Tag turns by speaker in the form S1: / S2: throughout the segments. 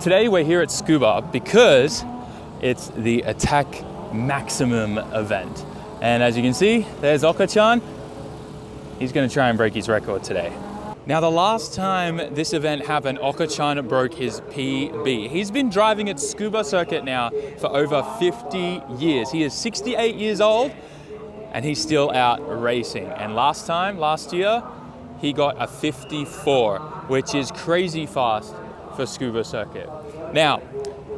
S1: Today we're here at Tsukuba because it's the Attack Maximum event. And as you can see, there's Okachan. He's gonna try and break his record today. Now the last time this event happened, Okachan broke his PB. He's been driving at Tsukuba circuit now for over 50 years. He is 68 years old and he's still out racing. And last year, he got a 54, which is crazy fast for Tsukuba circuit. Now,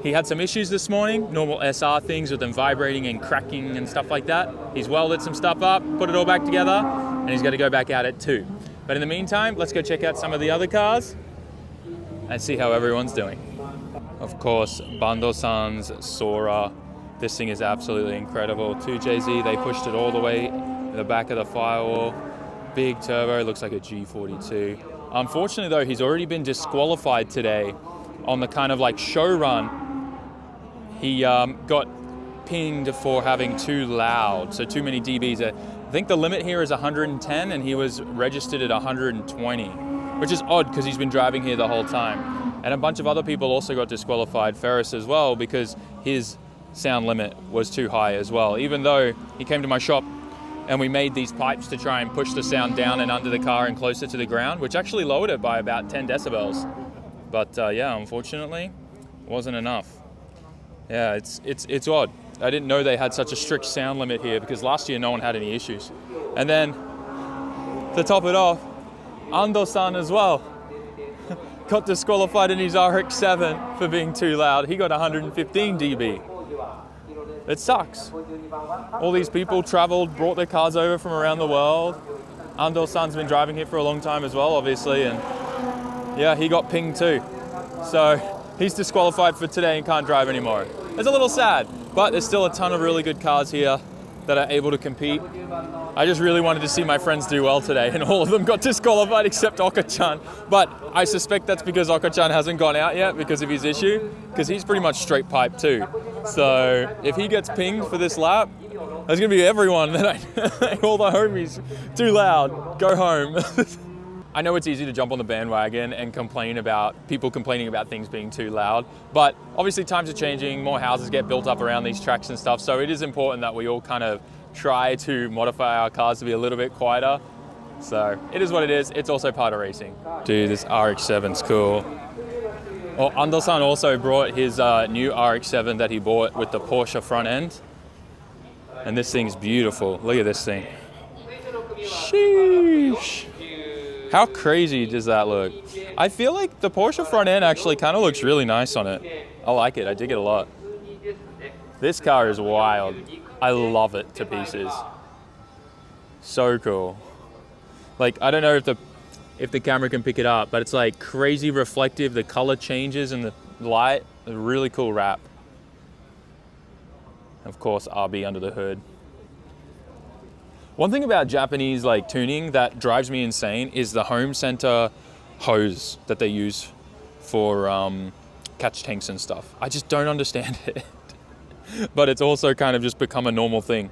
S1: he had some issues this morning, normal SR things with them vibrating and cracking and stuff like that. He's welded some stuff up, put it all back together, and he's got to go back out at 2. But in the meantime, let's go check out some of the other cars and see how everyone's doing. Of course, Bando-san's Sora. This thing is absolutely incredible. 2JZ, they pushed it all the way in the back of the firewall. Big turbo, looks like a G42. Unfortunately though, he's already been disqualified today on the kind of like show run. He got pinged for having too loud, so too many dBs. I think the limit here is 110 and he was registered at 120, which is odd because he's been driving here the whole time. And a bunch of other people also got disqualified, Ferris as well, because his sound limit was too high as well, even though he came to my shop and we made these pipes to try and push the sound down and under the car and closer to the ground, which actually lowered it by about 10 decibels. But yeah, unfortunately, wasn't enough. Yeah, it's odd. I didn't know they had such a strict sound limit here because last year no one had any issues. And then, to top it off, Ando-san as well got disqualified in his RX-7 for being too loud. He got 115 dB. It sucks. All these people traveled, brought their cars over from around the world. Ando-san's been driving here for a long time as well, obviously, and yeah, he got pinged too. So he's disqualified for today and can't drive anymore. It's a little sad, but there's still a ton of really good cars here that are able to compete. I just really wanted to see my friends do well today, and all of them got disqualified except Okachan. But I suspect that's because Okachan hasn't gone out yet because of his issue, because he's pretty much straight pipe too. So if he gets pinged for this lap, there's gonna be everyone that all the homies, too loud, go home. I know it's easy to jump on the bandwagon and complain about people complaining about things being too loud, but obviously times are changing, more houses get built up around these tracks and stuff, so it is important that we all kind of try to modify our cars to be a little bit quieter. So it is what it is, it's also part of racing. Dude, this RX-7's cool. Well, Ando-san also brought his new RX-7 that he bought with the Porsche front end. And this thing's beautiful. Look at this thing. Sheesh. How crazy does that look? I feel like the Porsche front end actually kind of looks really nice on it. I like it, I dig it a lot. This car is wild. I love it to pieces. So cool. Like, I don't know if the camera can pick it up, but it's like crazy reflective, the color changes and the light, a really cool wrap. Of course, RB under the hood. One thing about Japanese like tuning that drives me insane is the home center hose that they use for catch tanks and stuff. I just don't understand it. But it's also kind of just become a normal thing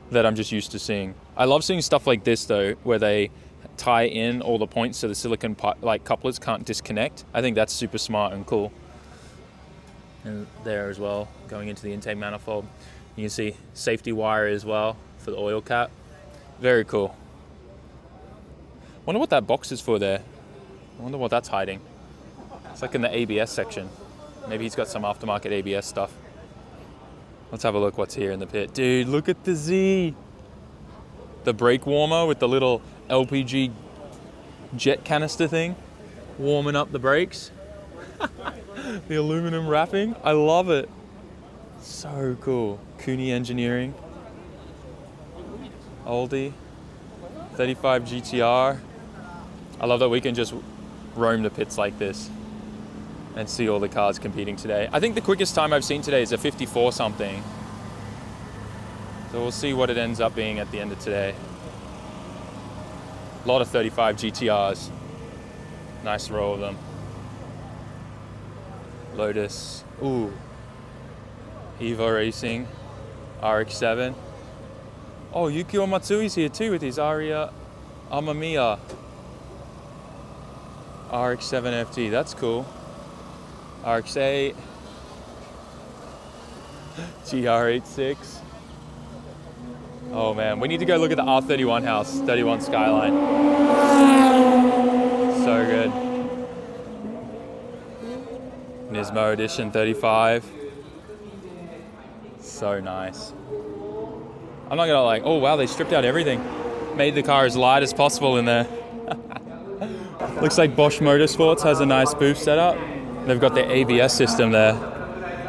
S1: that I'm just used to seeing. I love seeing stuff like this though, where they tie in all the points so the silicon like couplers can't disconnect. I think that's super smart and cool. And there as well, going into the intake manifold. You can see safety wire as well for the oil cap. Very cool. Wonder what that box is for there. I wonder what that's hiding. It's like in the ABS section. Maybe he's got some aftermarket ABS stuff. Let's have a look what's here in the pit. Dude, look at the Z. The brake warmer with the little LPG jet canister thing. Warming up the brakes. The aluminum wrapping. I love it. So cool. Kuni Engineering. Oldie. 35 GTR. I love that we can just roam the pits like this and see all the cars competing today. I think the quickest time I've seen today is a 54 something. So we'll see what it ends up being at the end of today. A lot of 35 GTRs. Nice row of them. Lotus. Ooh. Evo Racing. RX-7. Oh, Yukio Matsui's here too with his Aria Amamiya RX-7 FT. That's cool. RX-8, GR86. Oh man, we need to go look at the R31 house, 31 Skyline. So good. Nismo Edition 35. So nice. I'm not gonna like, oh wow, they stripped out everything. Made the car as light as possible in there. Looks like Bosch Motorsports has a nice booth setup. They've got their ABS system there.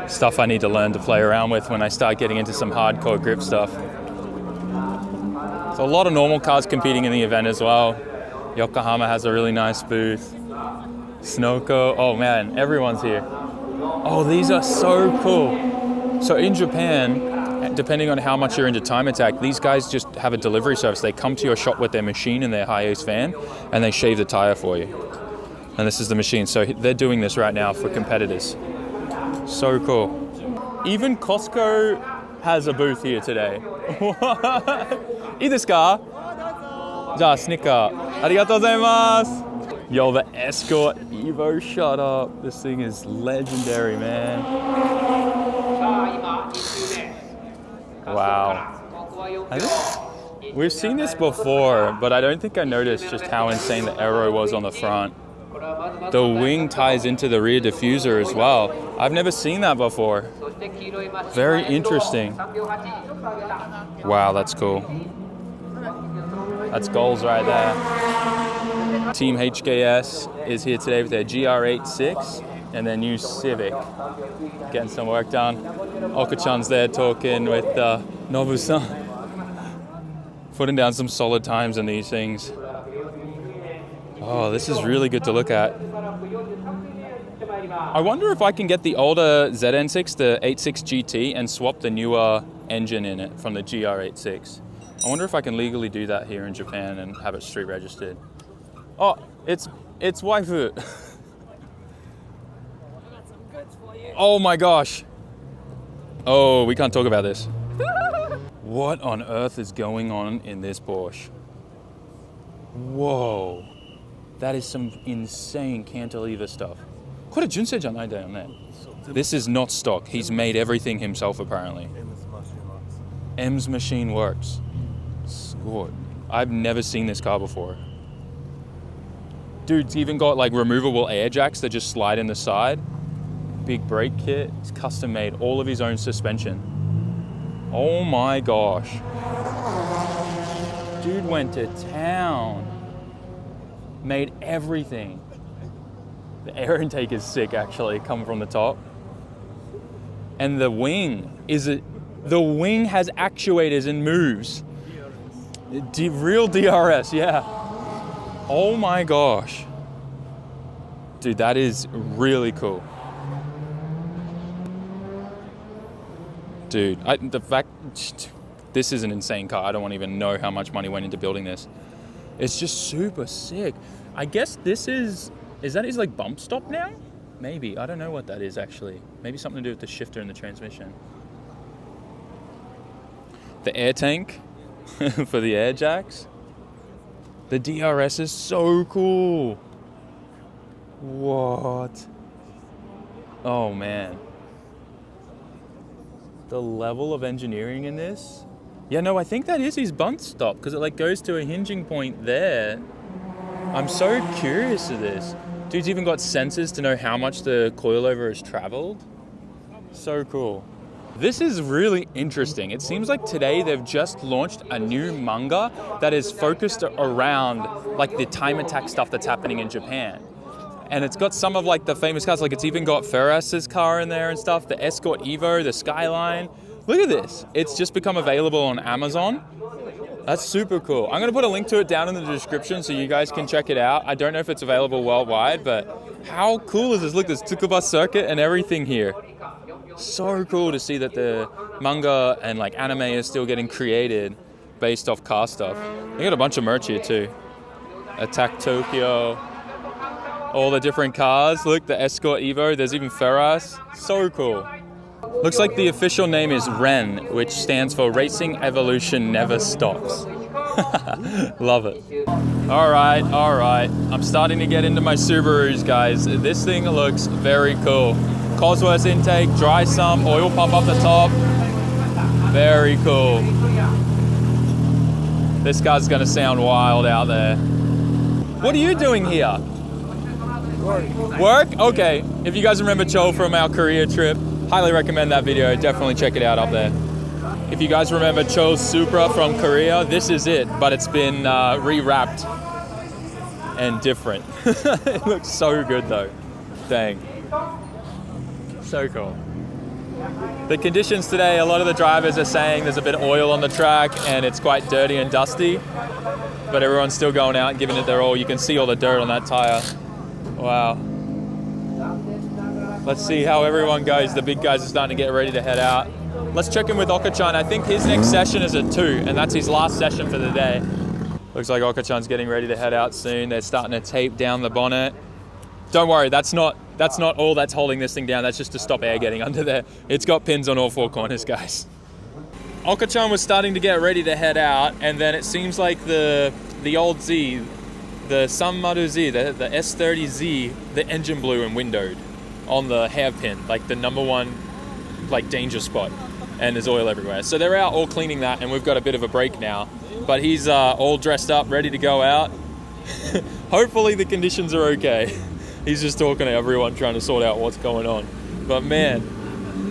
S1: Stuff I need to learn to play around with when I start getting into some hardcore grip stuff. So a lot of normal cars competing in the event as well. Yokohama has a really nice booth. Sunoco, oh man, everyone's here. Oh, these are so cool. So in Japan, depending on how much you're into Time Attack, these guys just have a delivery service. They come to your shop with their machine and their high-ace van, and they shave the tire for you. And this is the machine. So they're doing this right now for competitors. So cool. Even Costco has a booth here today. いいですか? じゃあスニッカーありがとうございます. Yo, the Escort Evo, shut up. This thing is legendary, man. Wow. We've seen this before, but I don't think I noticed just how insane the aero was on the front. The wing ties into the rear diffuser as well. I've never seen that before. Very interesting. Wow, that's cool. That's goals right there. Team HKS is here today with their GR86 and their new Civic. Getting some work done. Okachan's there talking with Nobu-san. Putting down some solid times in these things. Oh, this is really good to look at. I wonder if I can get the older ZN6, the 86 GT, and swap the newer engine in it from the GR86. I wonder if I can legally do that here in Japan and have it street registered. Oh, it's waifu. Oh my gosh. Oh, we can't talk about this. What on earth is going on in this Porsche? Whoa. That is some insane cantilever stuff. This is not stock. He's made everything himself apparently. M's machine works. Good. I've never seen this car before. Dude's even got like removable air jacks that just slide in the side. Big brake kit. It's custom made. All of his own suspension. Oh my gosh. Dude went to town. Made everything. The air intake is sick actually, coming from the top. And the wing the wing has actuators and moves. Real DRS, yeah. Oh my gosh. Dude, that is really cool. Dude, this is an insane car. I don't even know how much money went into building this. It's just super sick. I guess this is that his like bump stop now? Maybe, I don't know what that is actually. Maybe something to do with the shifter and the transmission. The air tank for the air jacks. The DRS is so cool. What? Oh man. The level of engineering in this. Yeah, no, I think that is his bump stop because it like goes to a hinging point there. I'm so curious of this. Dude's even got sensors to know how much the coilover has traveled. So cool. This is really interesting. It seems like today they've just launched a new manga that is focused around like the Time Attack stuff that's happening in Japan. And it's got some of like the famous cars, like it's even got Ferras's car in there and stuff, the Escort Evo, the Skyline. Look at this. It's just become available on Amazon. That's super cool. I'm gonna put a link to it down in the description so you guys can check it out. I don't know if it's available worldwide, but how cool is this? Look, there's Tsukuba circuit and everything here. So cool to see that the manga and like anime is still getting created based off car stuff. They got a bunch of merch here too. Attack Tokyo. All the different cars. Look, the Escort Evo. There's even Ferras. So cool. Looks like the official name is REN, which stands for Racing Evolution Never Stops. Love it. All right. I'm starting to get into my Subarus, guys. This thing looks very cool. Cosworth intake, dry sump, oil pump up the top. Very cool. This guy's gonna sound wild out there. What are you doing here? Work? Okay. If you guys remember Cho from our Korea trip, highly recommend that video. Definitely check it out up there. If you guys remember Cho's Supra from Korea, this is it, but it's been rewrapped and different. It looks so good though. Dang. So cool. The conditions today, a lot of the drivers are saying there's a bit of oil on the track and it's quite dirty and dusty, but everyone's still going out and giving it their all. You can see all the dirt on that tire. Wow. Let's see how everyone goes. The big guys are starting to get ready to head out. Let's check in with Okachan. I think his next session is at 2, and that's his last session for the day. Looks like Okachan's getting ready to head out soon. They're starting to tape down the bonnet. Don't worry, that's not all that's holding this thing down. That's just to stop air getting under there. It's got pins on all 4 corners, guys. Okachan was starting to get ready to head out, and then it seems like the old Z, the SAMMIT Z, the S30Z, the engine blew and windowed on the hairpin, like the number 1 like danger spot, and there's oil everywhere. So they're out all cleaning that, and we've got a bit of a break now. But he's all dressed up, ready to go out. Hopefully the conditions are okay. He's just talking to everyone, trying to sort out what's going on. But man,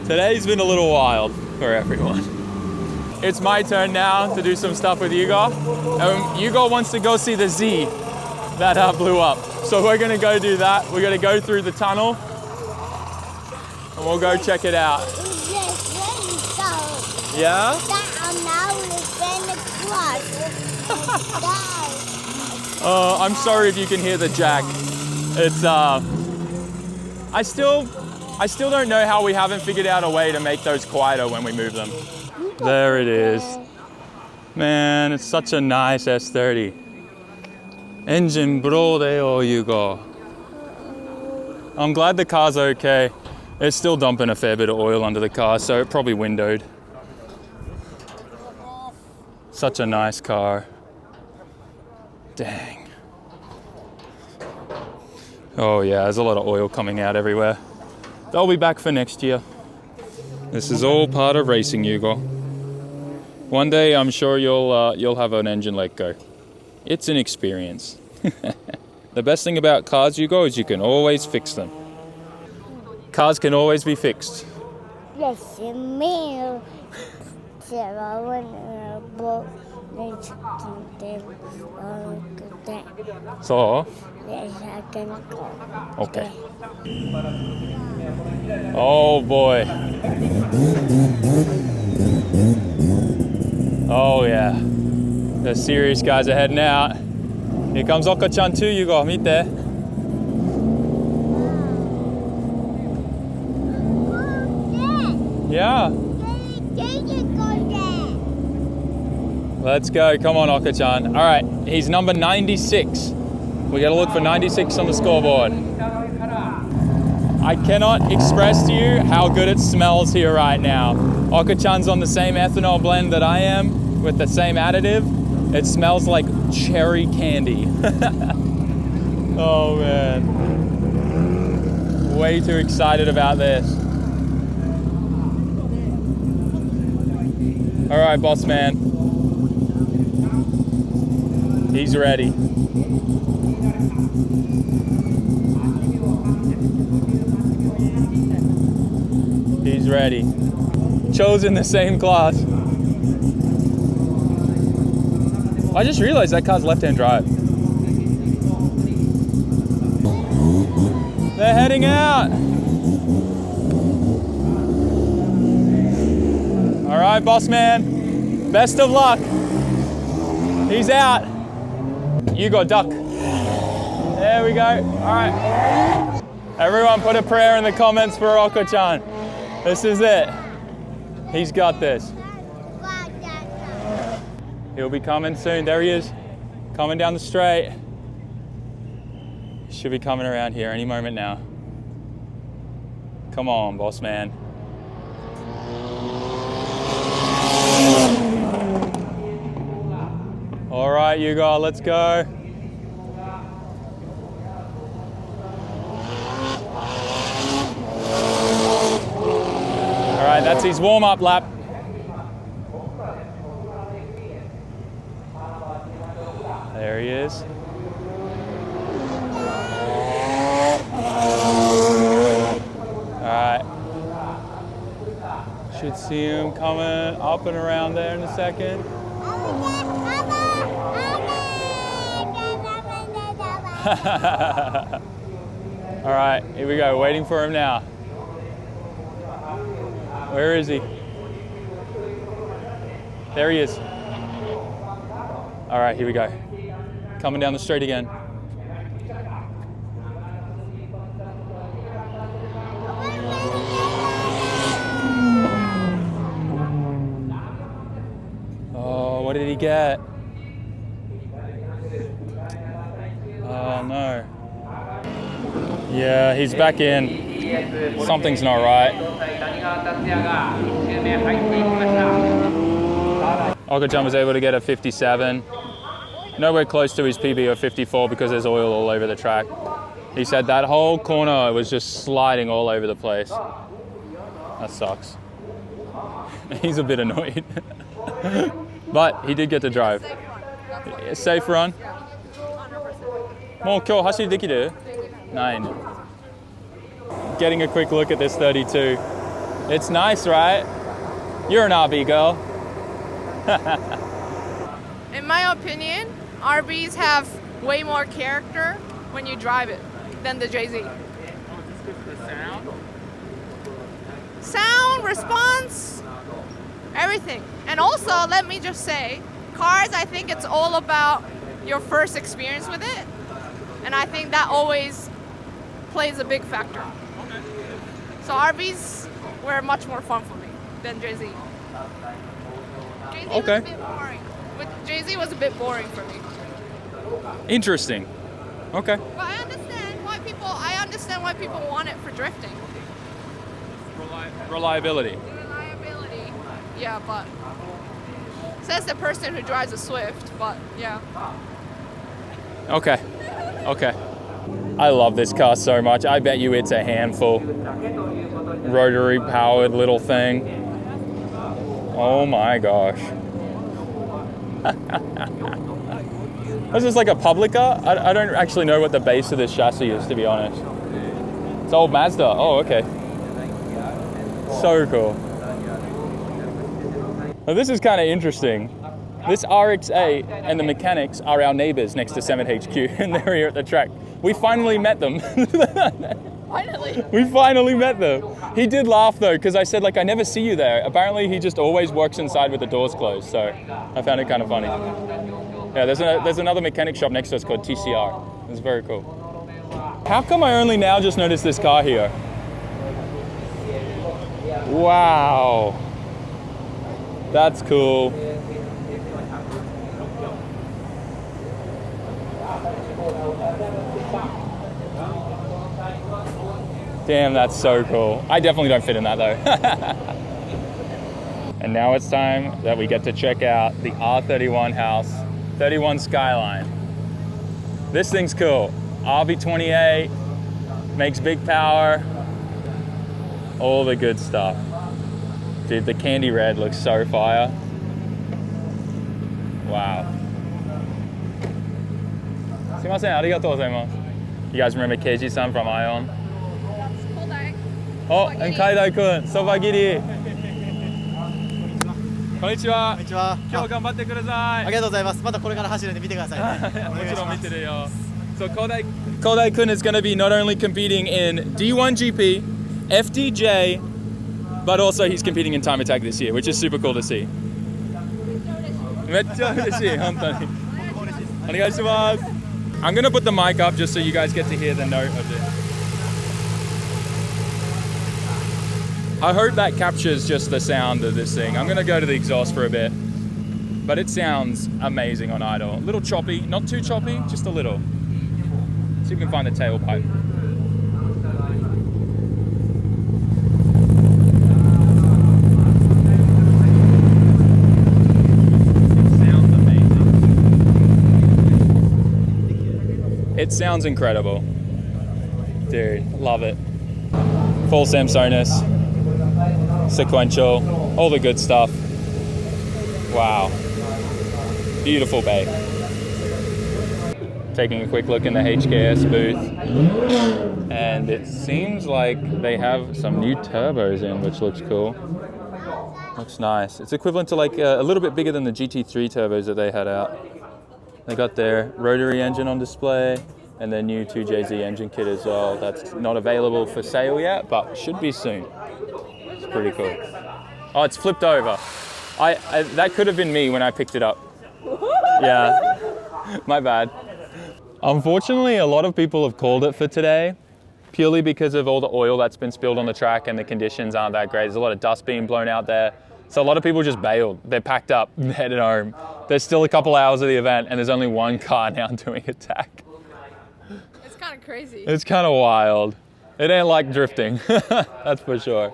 S1: today's been a little wild for everyone. It's my turn now to do some stuff with Hugo. Hugo wants to go see the Z that blew up. So we're gonna go do that. We're gonna go through the tunnel and we'll go check it out. Yeah? I'm sorry if you can hear the jack. It's I still don't know how we haven't figured out a way to make those quieter when we move them. There it is. Man, it's such a nice S30. Engine brodeo, Hugo. I'm glad the car's okay. It's still dumping a fair bit of oil under the car, so it probably windowed. Such a nice car. Dang. Oh yeah, there's a lot of oil coming out everywhere. They'll be back for next year. This is all part of racing, Hugo. One day I'm sure you'll have an engine let go. It's an experience. The best thing about cars, Hugo, is you can always fix them. Cars can always be fixed.
S2: Yes, me.
S1: So?
S2: Yes, I can go.
S1: Okay. Oh boy. Oh yeah. The serious guys are heading out. Here comes Okachan too, Hugo. Meet there. Yeah. Let's go. Come on, Okachan. All right. He's number 96. We got to look for 96 on the scoreboard. I cannot express to you how good it smells here right now. Okachan's on the same ethanol blend that I am with the same additive. It smells like cherry candy. Oh man. Way too excited about this. All right, boss man. He's ready. He's ready. Cho's in the same class. I just realized that car's left-hand drive. They're heading out. All right, boss man. Best of luck. He's out. You go duck. There we go. All right. Everyone put a prayer in the comments for Okachan. This is it. He's got this. He'll be coming soon. There he is. Coming down the straight. Should be coming around here any moment now. Come on, boss man. All right, Hugo, let's go. right, that's his warm-up lap. There he is. All right. Should see him coming up and around there in a second. All right, here we go, waiting for him now. Where is he? There he is. All right, here we go. Coming down the street again. Oh, what did he get? Oh no. Yeah, he's back in. Something's not right. Okachan was able to get a 57. Nowhere close to his PB of 54 because there's oil all over the track. He said that whole corner was just sliding all over the place. That sucks. He's a bit annoyed. But he did get to drive. Safe run. もう今日走りできる? 9. Getting a quick look at this 32. It's nice, right? You're an RB girl.
S3: In my opinion, RBs have way more character when you drive it than the JZ. Sound, response, everything. And also, let me just say, cars, I think it's all about your first experience with it. And I think that always plays a big factor. So RBs were much more fun for me than JZ. JZ was a bit boring. JZ was a bit boring for me.
S1: Interesting. Okay.
S3: But I understand why people want it for drifting.
S1: Reliability.
S3: Reliability. Yeah, but says the person who drives a Swift, but yeah.
S1: Okay. Okay. I love this car so much. I bet you it's a handful. Rotary powered little thing. Oh my gosh. This is like a Publica? I don't actually know what the base of this chassis is, to be honest. It's old Mazda. Oh, okay. So cool. Well, this is kind of interesting. This RX-8 and the mechanics are our neighbors next to SAMMIT HQ, and they're here at the track. We finally met them.
S3: Finally.
S1: We finally met them. He did laugh though, because I said, like, I never see you there. Apparently he just always works inside with the doors closed, so I found it kind of funny. Yeah, there's another mechanic shop next to us called TCR. It's very cool. How come I only now just noticed this car here? Wow. That's cool. Damn, that's so cool. I definitely don't fit in that though. And now it's time that we get to check out the R31 house, 31 Skyline. This thing's cool. RB28, makes big power, all the good stuff. Dude, the candy red looks so fire. Wow. すいません、ありがとうございます. You guys remember Keiji-san from Ion? Oh, and Kaidai-kun, そば切り. こんにちは。こんにちは。今日頑張ってください。ありがとうございます。またこれから走るんで見てくださいね。もちろん見てるよ。So Kodai-kun is going to be not only competing in D1GP, FDJ, but also he's competing in Time Attack this year, which is super cool to see. めっちゃ嬉しい、本当に。お願いします。I'm going to put the mic up just so you guys get to hear the note of it. I hope that captures just the sound of this thing. I'm going to go to the exhaust for a bit, but it sounds amazing on idle. A little choppy, not too choppy, just a little. See if we can find the tailpipe. It sounds incredible. Dude, love it. Full Samsonus. sequential, all the good stuff. Wow. Beautiful bay. Taking a quick look in the HKS booth, and it seems like they have some new turbos in, which looks cool. Looks nice. It's equivalent to like a little bit bigger than the GT3 turbos that they had out. They got their rotary engine on display and their new 2JZ engine kit as well. That's not available for sale yet, but should be soon. It's pretty cool. Oh, it's flipped over. That could have been me when I picked it up. Yeah, my bad. Unfortunately, a lot of people have called it for today, purely because of all the oil that's been spilled on the track and the conditions aren't that great. There's a lot of dust being blown out there. So a lot of people just bailed. They're packed up, headed home. There's still a couple hours of the event and there's only one car now doing Attack.
S3: It's kind of crazy.
S1: It's kind of wild. It ain't like drifting, that's for sure.